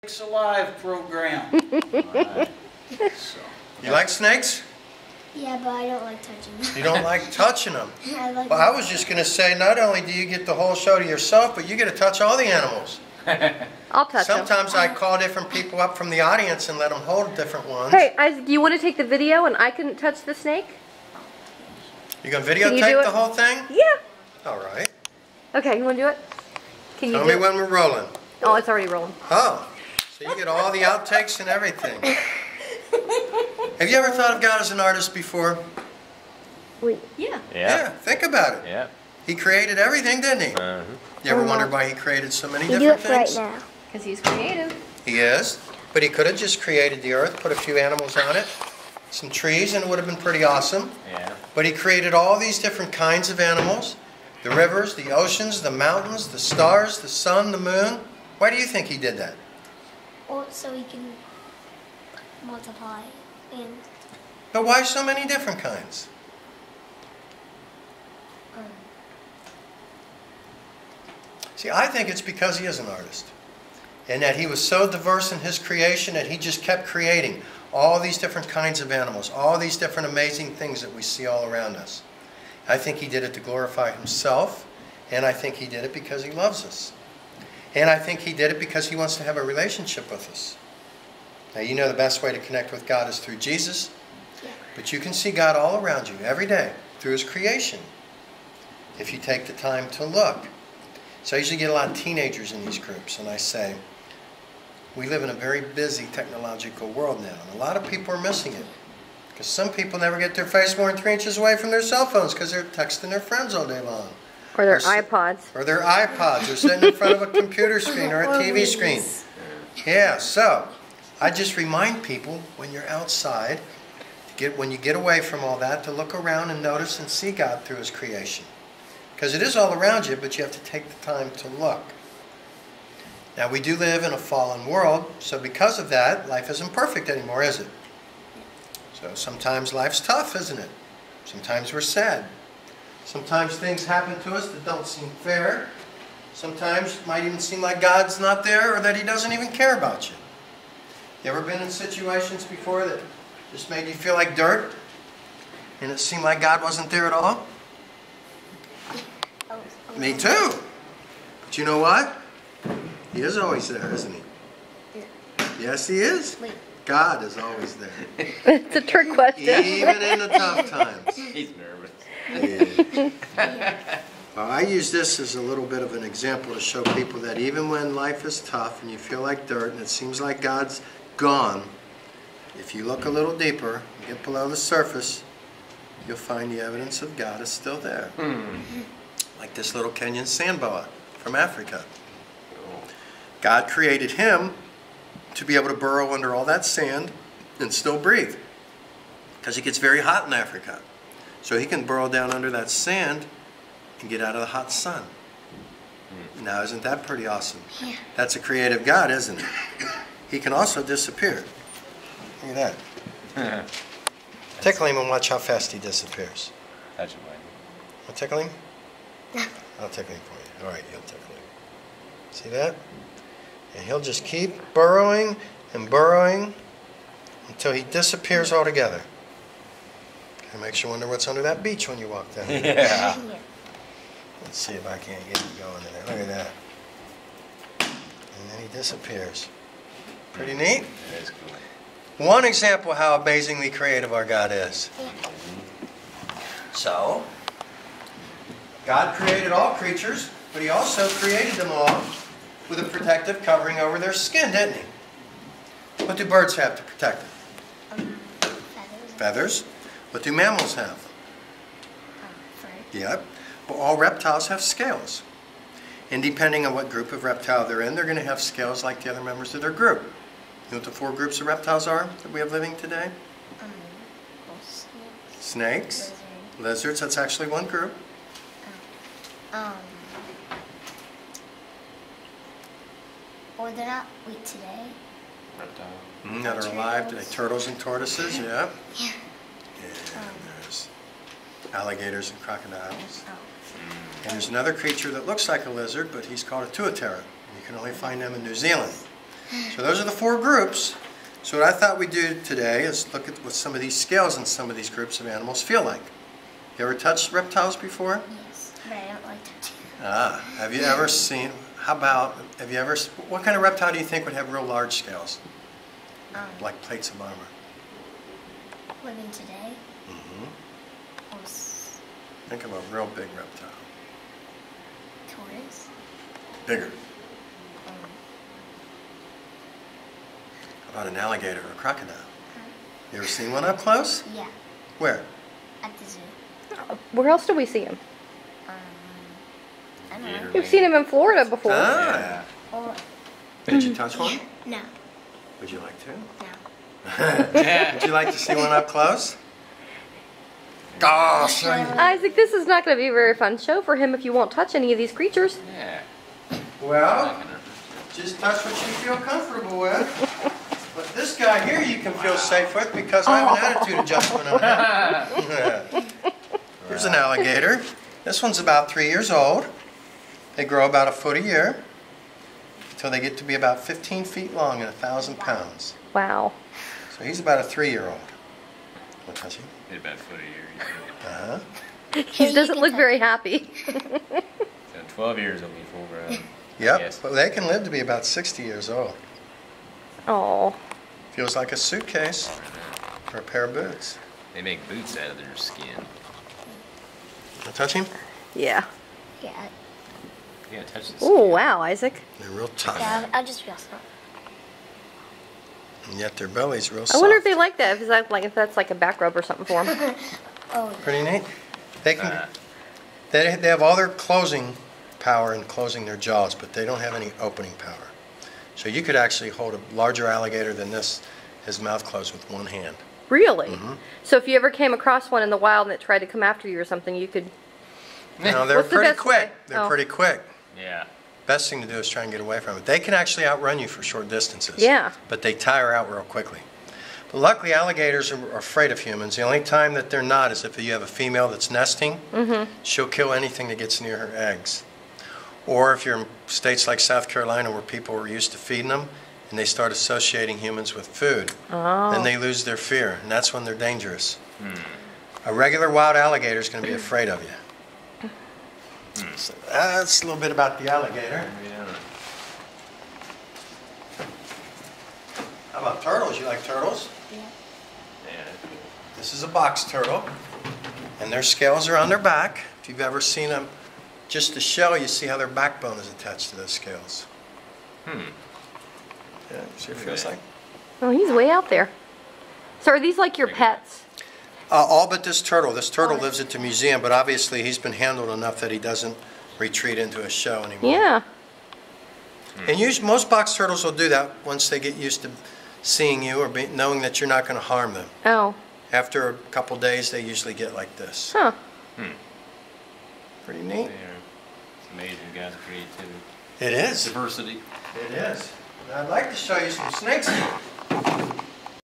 Alive program. Right. So. You like snakes? Yeah, but I don't like touching them. You don't like touching them? Well, I was just going to say, not only do you get the whole show to yourself, but you get to touch all the animals. I'll touch them. Sometimes I call different people up from the audience and let them hold different ones. Hey, Isaac, do you want to take the video and I can touch the snake? You going to videotape the whole thing? Yeah. All right. Okay, you want to do it? Can you Tell me when we're rolling. Oh, it's already rolling. Oh, so you get all the outtakes and everything. Have you ever thought of God as an artist before? Wait. Yeah. Yeah, think about it. Yeah. He created everything, didn't he? You ever wonder why he created so many different things? right now. Because he's creative. He is. But he could have just created the earth, put a few animals on it, some trees, and it would have been pretty awesome. Yeah. But he created all these different kinds of animals. The rivers, the oceans, the mountains, the stars, the sun, the moon. Why do you think he did that? Or so he can multiply and... But why so many different kinds? See, I think it's because he is an artist. And that he was so diverse in his creation that he just kept creating all these different kinds of animals, all these different amazing things that we see all around us. I think he did it to glorify himself, and I think he did it because he loves us. And I think he did it because he wants to have a relationship with us. Now, you know the best way to connect with God is through Jesus, but you can see God all around you every day through his creation if you take the time to look. So I usually get a lot of teenagers in these groups, and I say, we live in a very busy technological world now, and a lot of people are missing it. Because some people never get their face more than 3 inches away from their cell phones because they're texting their friends all day long. Or their iPods. Or their iPods, or sitting in front of a computer screen or a TV screen. Yeah, so I just remind people when you're outside, when you get away from all that, to look around and notice and see God through his creation. Because it is all around you, but you have to take the time to look. Now, we do live in a fallen world, so because of that, life isn't perfect anymore, is it? So sometimes life's tough, isn't it? Sometimes we're sad. Sometimes things happen to us that don't seem fair. Sometimes it might even seem like God's not there or that he doesn't even care about you. You ever been in situations before that just made you feel like dirt and it seemed like God wasn't there at all? Me too. But you know what? He is always there, isn't he? Yes, he is. God is always there. It's a trick question. Even in the tough times. He's nervous. Yeah. Well, I use this as a little bit of an example to show people that even when life is tough and you feel like dirt and it seems like God's gone, if you look a little deeper, get below the surface, you'll find the evidence of God is still there. Like this little Kenyan Sand Boa from Africa. God created him to be able to burrow under all that sand and still breathe. Because it gets very hot in Africa. So he can burrow down under that sand and get out of the hot sun. Now, isn't that pretty awesome? Yeah. That's a creative God, isn't it? He can also disappear. Look at that. Tickle him and watch how fast he disappears. Touch him, Mike. I'll tickle him? I'll tickle him for you. All right, you'll tickle him. See that? And he'll just keep burrowing and burrowing until he disappears altogether. It makes you wonder what's under that beach when you walk down there. Yeah. Let's see if I can't get him going in there. Look at that. And then he disappears. Pretty neat? That is cool. One example how amazingly creative our God is. So, God created all creatures, but he also created them all with a protective covering over their skin, didn't he? What do birds have to protect them? Feathers. What do mammals have? Fur. Yep. Well, all reptiles have scales. And depending on what group of reptile they're in, they're going to have scales like the other members of their group. You know what the 4 groups of reptiles are that we have living today? Snakes. Lizards, that's actually one group. Or they're not, wait, today? Reptile. That are alive today. Turtles and tortoises, yeah. Yeah. And there's alligators and crocodiles. Oh. And there's another creature that looks like a lizard, but he's called a tuatara. You can only find them in New Zealand. So those are the 4 groups. So what I thought we'd do today is look at what some of these scales in some of these groups of animals feel like. You ever touched reptiles before? Yes, but I don't like touching. Have you ever seen, what kind of reptile do you think would have real large scales? Like plates of armor? Living today. Mm-hmm. Or Think of a real big reptile. tortoise. Bigger. How about an alligator or a crocodile? You ever seen one up close? Yeah, Where? at the zoo. Where else do we see him? I don't know. We've seen him in Florida before. Ah. Or Did you touch one? no, Would you like to? no. Would you like to see one up close? Gosh. Isaac, this is not going to be a very fun show for him if you won't touch any of these creatures. Yeah. Well, just touch what you feel comfortable with. But this guy here you can feel safe with because I have an attitude adjustment on him. Here's an alligator. This one's about 3 years old. They grow about a foot a year until they get to be about 15 feet long and 1,000 pounds. Wow. So he's about a 3-year-old. Want to touch him? Hit about a foot a year. Uh-huh. He doesn't look very happy. So 12 years will be full grown. Yep, Yes. but they can live to be about 60 years old. Oh. Feels like a suitcase or a pair of boots. They make boots out of their skin. Want to touch him? Yeah. Yeah, You gotta touch this. Oh, wow, Isaac. They're real tough. I'll just feel stuff. And yet their belly's real soft. I wonder if they like that. If that's like a back rub or something for him. Oh, Pretty neat. They can. They have all their closing power in closing their jaws, but they don't have any opening power. So you could actually hold a larger alligator than this, his mouth closed with one hand. Really? Mm-hmm. So if you ever came across one in the wild and it tried to come after you or something, you could... No, they're What's the pretty best quick. way? They're Oh. pretty quick. Yeah. Best thing to do is try and get away from it. They can actually outrun you for short distances. Yeah. But they tire out real quickly. But luckily, alligators are afraid of humans. The only time that they're not is if you have a female that's nesting. She'll kill anything that gets near her eggs. Or if you're in states like South Carolina where people were used to feeding them and they start associating humans with food, then they lose their fear, and that's when they're dangerous. A regular wild alligator is going to be afraid of you. So that's a little bit about the alligator. Yeah. How about turtles? You like turtles? yeah. Yeah. This is a box turtle, and their scales are on their back. If you've ever seen them, just the shell, you see how their backbone is attached to those scales. Yeah, see what it feels like? Oh, he's way out there. So are these like your pets? All but this turtle. This turtle lives at the museum, but obviously he's been handled enough that he doesn't retreat into a shell anymore. Yeah. And most box turtles will do that once they get used to seeing you or knowing that you're not going to harm them. Oh. After a couple days, they usually get like this. Huh. Pretty neat. It's amazing, God's creativity. It is. Diversity. It is. Now, I'd like to show you some snakes